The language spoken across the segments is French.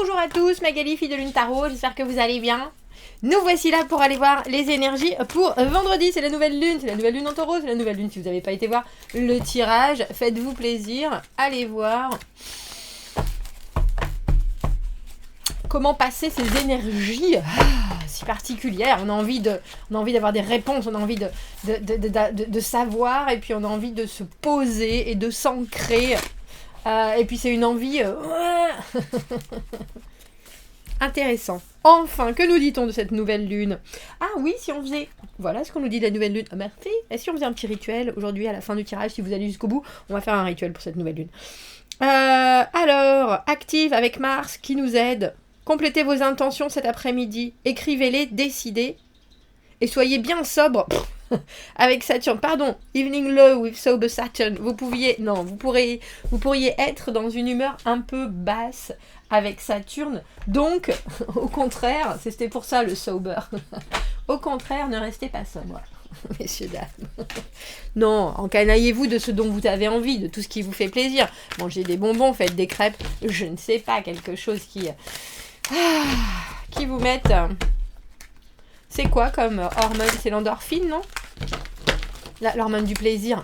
Bonjour à tous, Magali, fille de Lune Tarot, j'espère que vous allez bien. Nous voici là pour aller voir les énergies pour vendredi, c'est la nouvelle lune en taureau, c'est la nouvelle lune. Si vous n'avez pas été voir le tirage, faites-vous plaisir, allez voir comment passer ces énergies si particulières. On a envie d'avoir des réponses, on a envie de savoir, et puis on a envie de se poser et de s'ancrer. Et puis c'est une envie intéressant. Enfin, que nous dit-on de cette nouvelle lune? Ah oui, si on faisait... Voilà ce qu'on nous dit de la nouvelle lune. Ah merci. Et si on faisait un petit rituel aujourd'hui à la fin du tirage, si vous allez jusqu'au bout, on va faire un rituel pour cette nouvelle lune. Alors, active avec Mars qui nous aide. Complétez vos intentions cet après-midi. Écrivez-les, décidez. Et soyez bien sobre. Avec Saturne, pardon, Evening Low with Sober Saturn, vous pourriez être dans une humeur un peu basse avec Saturne, donc au contraire, c'était pour ça le sober, au contraire, ne restez pas sobre, messieurs, dames. Non, encanaillez-vous de ce dont vous avez envie, de tout ce qui vous fait plaisir, mangez des bonbons, faites des crêpes, je ne sais pas, quelque chose qui vous mette... C'est quoi comme hormone? C'est l'endorphine, non? L'hormone du plaisir.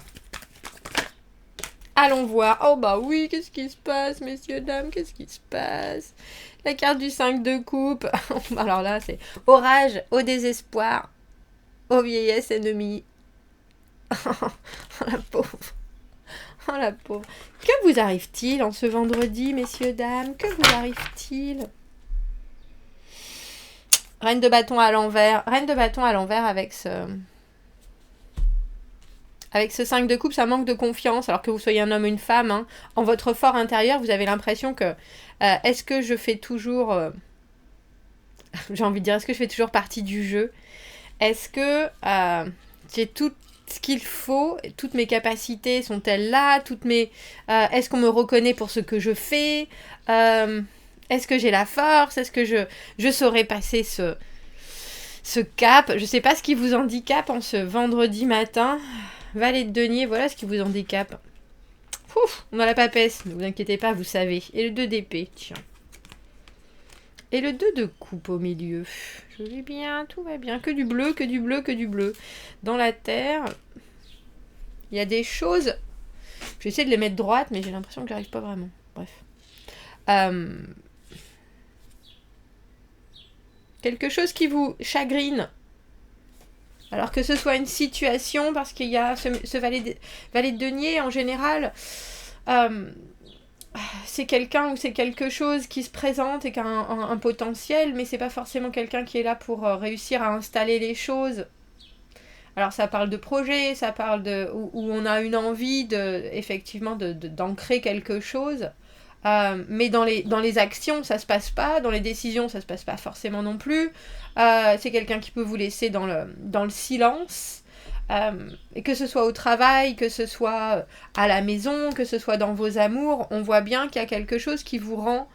Allons voir. Oh bah oui, qu'est-ce qui se passe, messieurs, dames? Qu'est-ce qui se passe? La carte du 5 de coupe. Alors là, c'est orage, au désespoir, aux vieillesses ennemies. Oh la pauvre. Oh la pauvre. Que vous arrive-t-il en ce vendredi, messieurs, dames? Que vous arrive-t-il? Reine de bâton à l'envers. Reine de bâton à l'envers avec ce 5 de coupe, ça manque de confiance, alors que vous soyez un homme ou une femme. Hein. En votre fort intérieur, vous avez l'impression que... est-ce que je fais toujours... j'ai envie de dire, est-ce que je fais toujours partie du jeu? Est-ce que j'ai tout ce qu'il faut? Toutes mes capacités sont-elles là? Est-ce qu'on me reconnaît pour ce que je fais? Est-ce que j'ai la force? Est-ce que je saurais passer ce cap? Je ne sais pas ce qui vous handicape en ce vendredi matin. Valet de denier, voilà ce qui vous handicape. Ouf, on a la papesse, ne vous inquiétez pas, vous savez. Et le 2 d'épée, tiens. Et le 2 de coupe au milieu. Je vais bien, tout va bien. Que du bleu, que du bleu, que du bleu. Dans la terre, il y a des choses... Je vais essayer de les mettre droites, mais j'ai l'impression que j'y arrive pas vraiment. Bref. Quelque chose qui vous chagrine, alors que ce soit une situation, parce qu'il y a ce valet de denier en général, c'est quelqu'un ou c'est quelque chose qui se présente et qui a un potentiel, mais c'est pas forcément quelqu'un qui est là pour réussir à installer les choses. Alors ça parle de projet, ça parle de où on a une envie effectivement d'ancrer quelque chose. Mais dans les actions, ça se passe pas. Dans les décisions, ça se passe pas forcément non plus. C'est quelqu'un qui peut vous laisser dans le silence. Et que ce soit au travail, que ce soit à la maison, que ce soit dans vos amours, on voit bien qu'il y a quelque chose qui vous rend...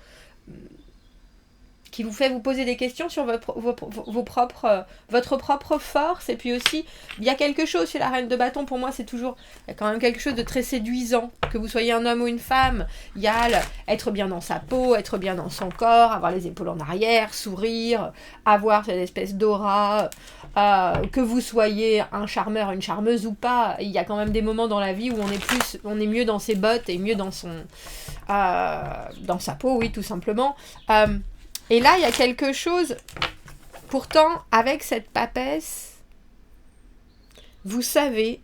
qui vous fait vous poser des questions sur votre propre force. Et puis aussi, il y a quelque chose chez la reine de bâton, pour moi c'est toujours, il y a quand même quelque chose de très séduisant, que vous soyez un homme ou une femme. Il y a être bien dans sa peau, être bien dans son corps, avoir les épaules en arrière, sourire, avoir cette espèce d'aura, que vous soyez un charmeur, une charmeuse ou pas, il y a quand même des moments dans la vie où on est mieux dans ses bottes et mieux dans sa peau, oui, tout simplement. Et là, il y a quelque chose, pourtant, avec cette papesse, vous savez,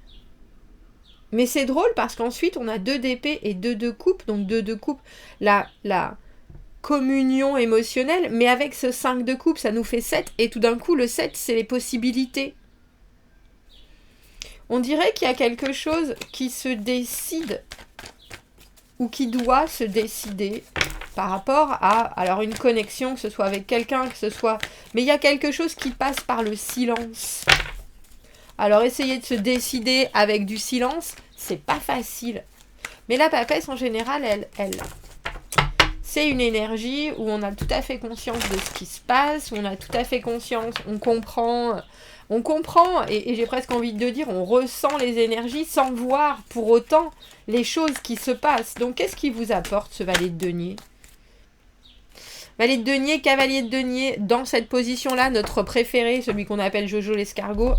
mais c'est drôle parce qu'ensuite, on a 2 d'épée et 2 de coupe, donc 2 de coupe, la communion émotionnelle, mais avec ce 5 de coupe, ça nous fait 7, et tout d'un coup, le 7, c'est les possibilités. On dirait qu'il y a quelque chose qui se décide, ou qui doit se décider, par rapport à, alors une connexion, que ce soit avec quelqu'un, que ce soit... Mais il y a quelque chose qui passe par le silence. Alors essayez de se décider avec du silence, c'est pas facile. Mais la papesse en général, elle c'est une énergie où on a tout à fait conscience de ce qui se passe, où on a tout à fait conscience, on comprend, et j'ai presque envie de dire, on ressent les énergies sans voir pour autant les choses qui se passent. Donc qu'est-ce qui vous apporte ce valet de denier ? Valet de denier, cavalier de denier, dans cette position-là, notre préféré, celui qu'on appelle Jojo l'escargot.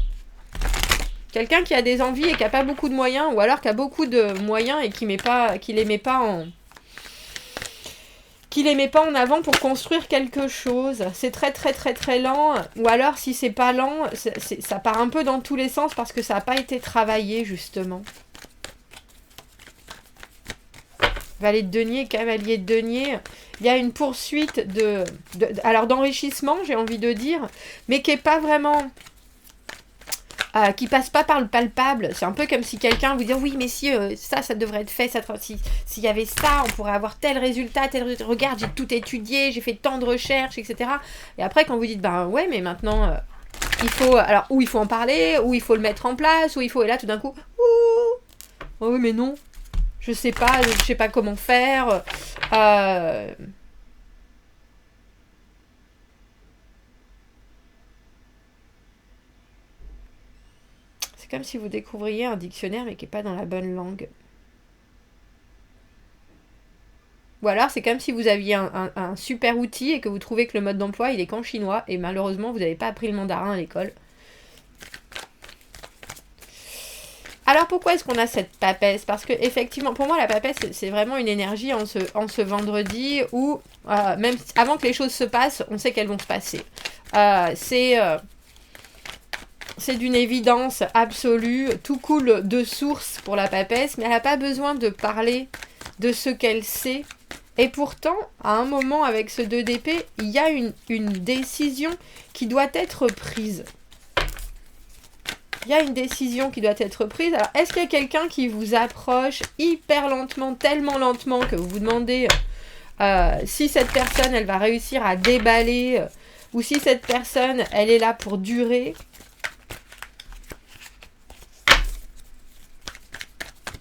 Quelqu'un qui a des envies et qui n'a pas beaucoup de moyens, ou alors qui a beaucoup de moyens et qui les met pas en avant pour construire quelque chose. C'est très très très très lent, ou alors si c'est pas lent, ça part un peu dans tous les sens parce que ça n'a pas été travaillé justement. Valet de denier, cavalier de denier, il y a une poursuite alors d'enrichissement, j'ai envie de dire, mais qui est pas vraiment... qui passe pas par le palpable. C'est un peu comme si quelqu'un vous dit oui mais si ça devrait être fait, s'il y avait ça on pourrait avoir tel résultat, regarde j'ai tout étudié, j'ai fait tant de recherches, etc. Et après quand vous dites ben ouais mais maintenant il faut, alors ou il faut en parler, ou il faut le mettre en place, ou il faut, et là tout d'un coup oh oui mais non je sais pas comment faire. Comme si vous découvriez un dictionnaire mais qui n'est pas dans la bonne langue. Ou alors c'est comme si vous aviez un super outil et que vous trouvez que le mode d'emploi il est qu'en chinois et malheureusement vous n'avez pas appris le mandarin à l'école. Alors pourquoi est-ce qu'on a cette papesse? Parce que effectivement pour moi la papesse c'est vraiment une énergie en ce vendredi où même avant que les choses se passent on sait qu'elles vont se passer. C'est d'une évidence absolue, tout coule de source pour la papesse, mais elle n'a pas besoin de parler de ce qu'elle sait. Et pourtant, à un moment avec ce 2 d'épée, il y a une décision qui doit être prise. Il y a une décision qui doit être prise. Alors, est-ce qu'il y a quelqu'un qui vous approche hyper lentement, tellement lentement que vous vous demandez si cette personne, elle va réussir à déballer, ou si cette personne, elle est là pour durer?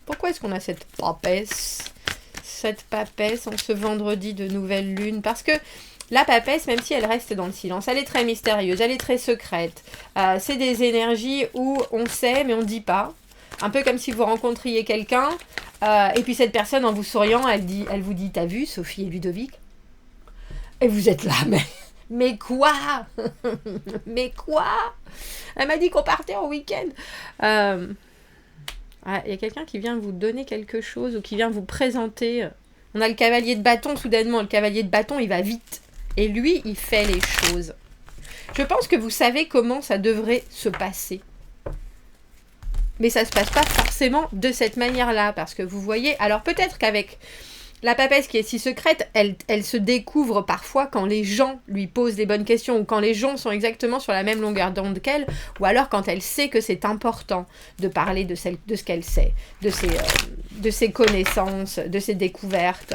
Pourquoi est-ce qu'on a cette papesse en ce vendredi de nouvelle lune? Parce que la papesse, même si elle reste dans le silence, elle est très mystérieuse, elle est très secrète. C'est des énergies où on sait mais on ne dit pas. Un peu comme si vous rencontriez quelqu'un et puis cette personne en vous souriant, elle vous dit « T'as vu Sophie et Ludovic ?» Et vous êtes là, mais quoi? Mais quoi? Elle m'a dit qu'on partait en week-end. Il y a quelqu'un qui vient vous donner quelque chose ou qui vient vous présenter. On a le cavalier de bâton, soudainement. Le cavalier de bâton, il va vite. Et lui, il fait les choses. Je pense que vous savez comment ça devrait se passer. Mais ça ne se passe pas forcément de cette manière-là. Parce que vous voyez... Alors peut-être qu'avec la papesse qui est si secrète, elle se découvre parfois quand les gens lui posent les bonnes questions ou quand les gens sont exactement sur la même longueur d'onde qu'elle, ou alors quand elle sait que c'est important de parler de ce qu'elle sait, de ses connaissances, de ses découvertes.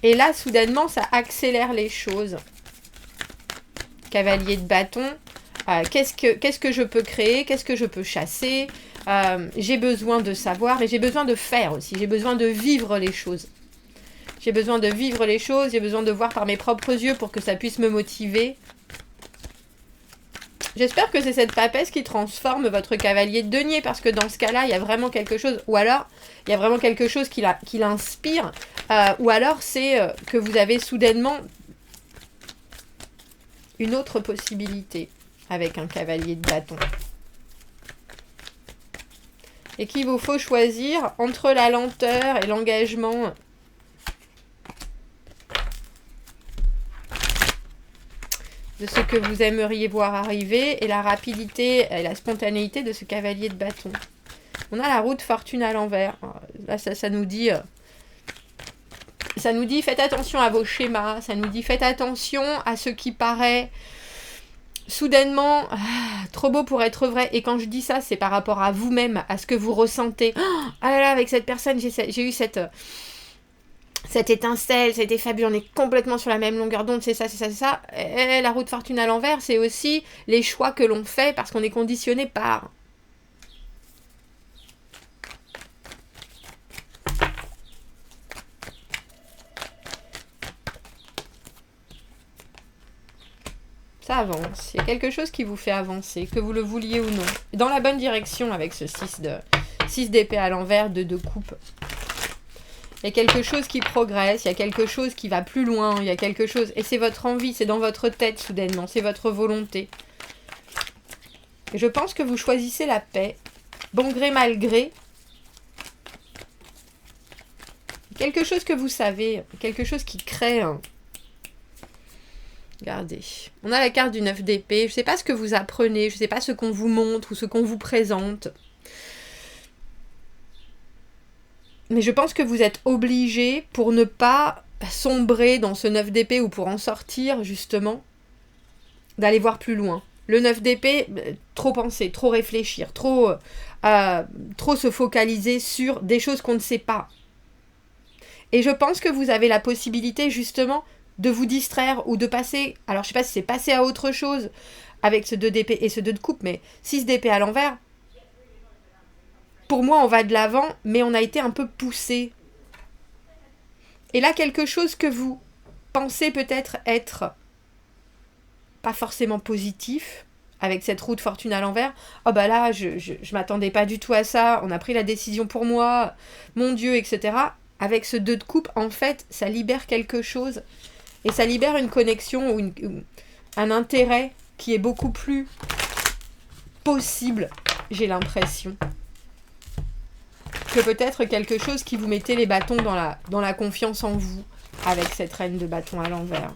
Et là, soudainement, ça accélère les choses. Cavalier de bâton. Qu'est-ce que je peux créer? Qu'est-ce que je peux chasser? J'ai besoin de savoir et j'ai besoin de faire aussi. J'ai besoin de vivre les choses. J'ai besoin de vivre les choses. J'ai besoin de voir par mes propres yeux pour que ça puisse me motiver. J'espère que c'est cette papesse qui transforme votre cavalier de denier parce que dans ce cas-là, il y a vraiment quelque chose. Ou alors, il y a vraiment quelque chose qui l'inspire. Ou alors, c'est que vous avez soudainement une autre possibilité avec un cavalier de bâton. Et qu'il vous faut choisir entre la lenteur et l'engagement. De ce que vous aimeriez voir arriver et la rapidité et la spontanéité de ce cavalier de bâton. On a la roue de fortune à l'envers. Là, ça nous dit... Ça nous dit faites attention à vos schémas. Ça nous dit faites attention à ce qui paraît... soudainement, trop beau pour être vrai. Et quand je dis ça, c'est par rapport à vous-même, à ce que vous ressentez. Ah là là, avec cette personne, j'ai eu cette étincelle, c'était fabuleux, on est complètement sur la même longueur d'onde, c'est ça, c'est ça, c'est ça. Et la roue de fortune à l'envers, c'est aussi les choix que l'on fait parce qu'on est conditionné par... Ça avance. Il y a quelque chose qui vous fait avancer, que vous le vouliez ou non. Dans la bonne direction avec ce 6 d'épée à l'envers de 2 coupes. Il y a quelque chose qui progresse, il y a quelque chose qui va plus loin, il y a quelque chose... Et c'est votre envie, c'est dans votre tête soudainement, c'est votre volonté. Et je pense que vous choisissez la paix, bon gré mal gré. Quelque chose que vous savez, quelque chose qui crée... Regardez, on a la carte du 9 d'épée. Je ne sais pas ce que vous apprenez, je ne sais pas ce qu'on vous montre ou ce qu'on vous présente. Mais je pense que vous êtes obligé, pour ne pas sombrer dans ce 9 d'épée ou pour en sortir justement, d'aller voir plus loin. Le 9 d'épée, trop penser, trop réfléchir, trop se focaliser sur des choses qu'on ne sait pas. Et je pense que vous avez la possibilité justement de vous distraire ou de passer, alors je sais pas si c'est passer à autre chose avec ce 2 d'épée et ce 2 de coupe, mais 6 d'épée à l'envers, pour moi on va de l'avant, mais on a été un peu poussé. Et là quelque chose que vous pensez peut-être être pas forcément positif, avec cette roue de fortune à l'envers, oh bah là je m'attendais pas du tout à ça, on a pris la décision pour moi, mon Dieu, etc. Avec ce 2 de coupe, en fait, ça libère quelque chose. Et ça libère une connexion ou un intérêt qui est beaucoup plus possible, j'ai l'impression. Que peut-être quelque chose qui vous mettait les bâtons dans la confiance en vous, avec cette reine de bâton à l'envers.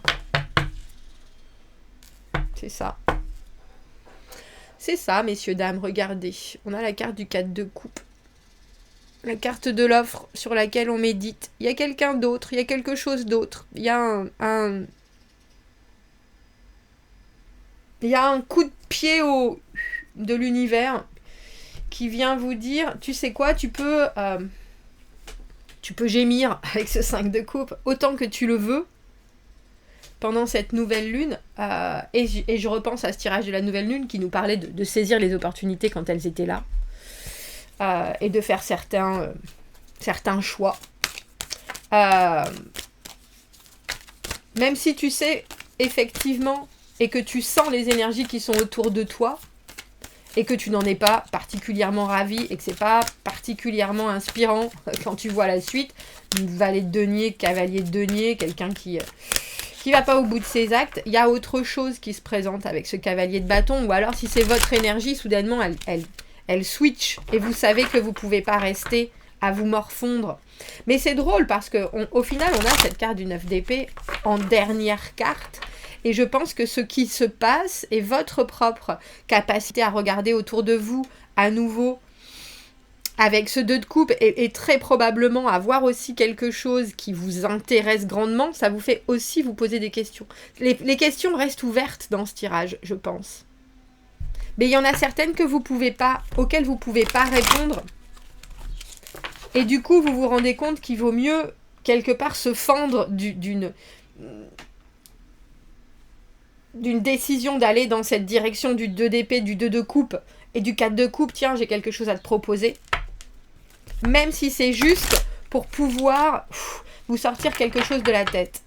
C'est ça. C'est ça, messieurs, dames, regardez. On a la carte du 4 de coupe. La carte de l'offre sur laquelle on médite. Il y a quelqu'un d'autre, il y a quelque chose d'autre. Il y a il y a un coup de pied de l'univers qui vient vous dire, tu sais quoi, tu peux gémir avec ce 5 de coupe autant que tu le veux pendant cette nouvelle lune. Et je repense à ce tirage de la nouvelle lune qui nous parlait de saisir les opportunités quand elles étaient là. Et de faire certains choix. Même si tu sais effectivement et que tu sens les énergies qui sont autour de toi et que tu n'en es pas particulièrement ravi et que c'est pas particulièrement inspirant quand tu vois la suite, une valet de denier, cavalier de denier, quelqu'un qui va pas au bout de ses actes, il y a autre chose qui se présente avec ce cavalier de bâton, ou alors si c'est votre énergie, soudainement elle switch et vous savez que vous pouvez pas rester à vous morfondre. Mais c'est drôle parce qu'au final, on a cette carte du 9 d'épée en dernière carte. Et je pense que ce qui se passe est votre propre capacité à regarder autour de vous à nouveau avec ce 2 de coupe et très probablement avoir aussi quelque chose qui vous intéresse grandement. Ça vous fait aussi vous poser des questions. Les questions restent ouvertes dans ce tirage, je pense. Mais il y en a certaines que auxquelles vous ne pouvez pas répondre. Et du coup, vous vous rendez compte qu'il vaut mieux, quelque part, se fendre d'une décision d'aller dans cette direction du 2 d'épée, du 2 de coupe et du 4 de coupe. Tiens, j'ai quelque chose à te proposer. Même si c'est juste pour pouvoir vous sortir quelque chose de la tête.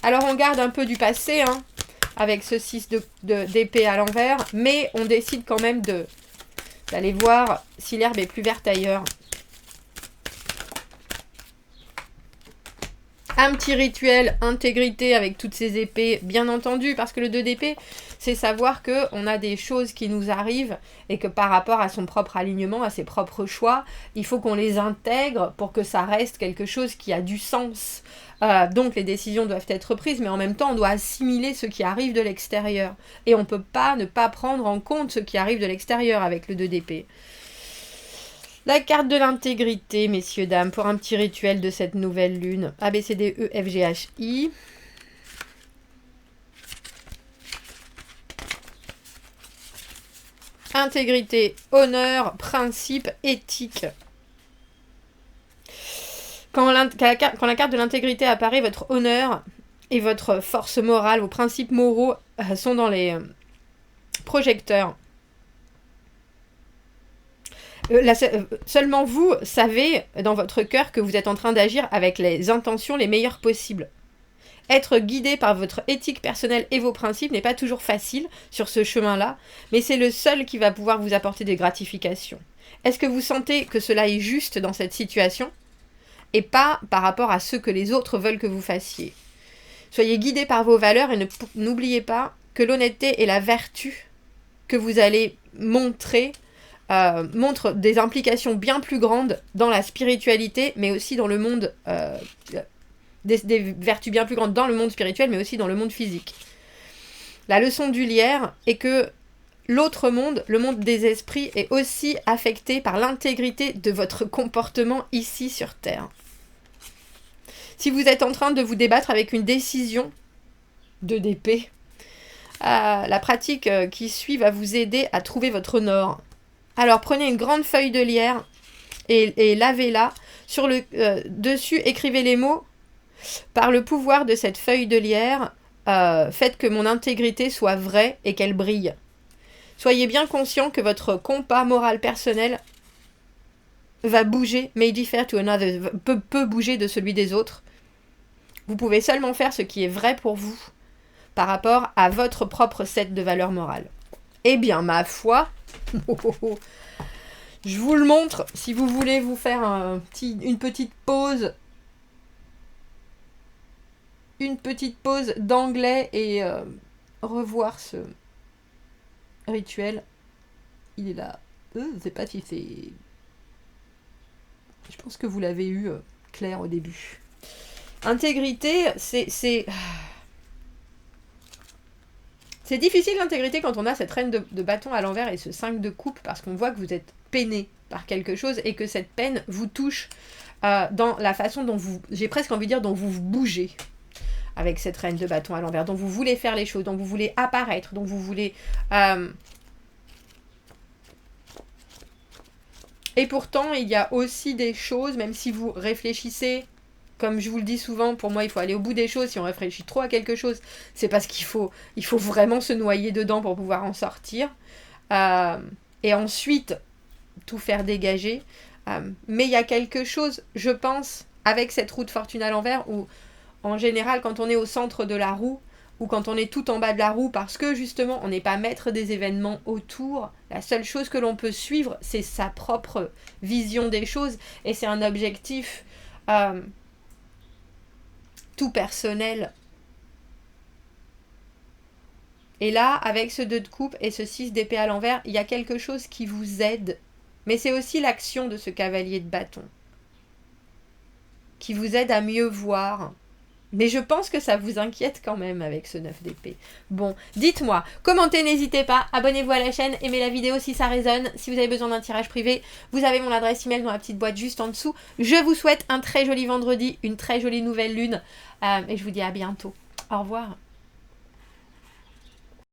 Alors on garde un peu du passé, avec ce 6 d'épée à l'envers, mais on décide quand même d'aller voir si l'herbe est plus verte ailleurs. Un petit rituel intégrité avec toutes ces épées, bien entendu, parce que le 2 d'épée, c'est savoir qu'on a des choses qui nous arrivent et que par rapport à son propre alignement, à ses propres choix, il faut qu'on les intègre pour que ça reste quelque chose qui a du sens. Donc les décisions doivent être prises, mais en même temps, on doit assimiler ce qui arrive de l'extérieur. Et on ne peut pas ne pas prendre en compte ce qui arrive de l'extérieur avec le 2 d'épée. La carte de l'intégrité, messieurs, dames, pour un petit rituel de cette nouvelle lune. A, B, C, D, E, F, G, H, I. Intégrité, honneur, principe, éthique. Quand la carte de l'intégrité apparaît, votre honneur et votre force morale, vos principes moraux sont dans les projecteurs. Seulement vous savez dans votre cœur que vous êtes en train d'agir avec les intentions les meilleures possibles. Être guidé par votre éthique personnelle et vos principes n'est pas toujours facile sur ce chemin-là, mais c'est le seul qui va pouvoir vous apporter des gratifications. Est-ce que vous sentez que cela est juste dans cette situation et pas par rapport à ce que les autres veulent que vous fassiez? Soyez guidé par vos valeurs et n'oubliez pas que l'honnêteté et la vertu que vous allez montrer montrent des implications bien plus grandes dans la spiritualité, mais aussi dans le monde, des vertus bien plus grandes dans le monde spirituel, mais aussi dans le monde physique. La leçon du lierre est que l'autre monde, le monde des esprits, est aussi affecté par l'intégrité de votre comportement ici sur Terre. Si vous êtes en train de vous débattre avec une décision de d'épée, la pratique qui suit va vous aider à trouver votre nord. Alors prenez une grande feuille de lierre et lavez-la. Sur le dessus, écrivez les mots. Par le pouvoir de cette feuille de lierre, faites que mon intégrité soit vraie et qu'elle brille. Soyez bien conscient que votre compas moral personnel va bouger, may differ to another, peut bouger de celui des autres. Vous pouvez seulement faire ce qui est vrai pour vous par rapport à votre propre set de valeurs morales. Eh bien, ma foi, je vous le montre si vous voulez vous faire une petite pause. Une petite pause d'anglais et revoir ce rituel. Il est là. Je sais pas si c'est... Je pense que vous l'avez eu clair au début. Intégrité, c'est difficile l'intégrité quand on a cette reine de bâton à l'envers et ce 5 de coupe, parce qu'on voit que vous êtes peiné par quelque chose et que cette peine vous touche dans la façon dont vous... J'ai presque envie de dire dont vous bougez avec cette reine de bâton à l'envers, dont vous voulez faire les choses, dont vous voulez apparaître, dont vous voulez... Et pourtant, il y a aussi des choses, même si vous réfléchissez, comme je vous le dis souvent, pour moi, il faut aller au bout des choses. Si on réfléchit trop à quelque chose, c'est parce qu'il faut vraiment se noyer dedans pour pouvoir en sortir. Et ensuite, tout faire dégager. Mais il y a quelque chose, je pense, avec cette roue de fortune à l'envers, où, en général, quand on est au centre de la roue, ou quand on est tout en bas de la roue, parce que justement, on n'est pas maître des événements autour, la seule chose que l'on peut suivre, c'est sa propre vision des choses, et c'est un objectif tout personnel. Et là, avec ce 2 de coupe et ce 6 d'épée à l'envers, il y a quelque chose qui vous aide, mais c'est aussi l'action de ce cavalier de bâton, qui vous aide à mieux voir. Mais je pense que ça vous inquiète quand même avec ce 9 d'épée. Bon, dites-moi, commentez, n'hésitez pas, abonnez-vous à la chaîne, aimez la vidéo si ça résonne. Si vous avez besoin d'un tirage privé, vous avez mon adresse email dans la petite boîte juste en dessous. Je vous souhaite un très joli vendredi, une très jolie nouvelle lune, et je vous dis à bientôt. Au revoir.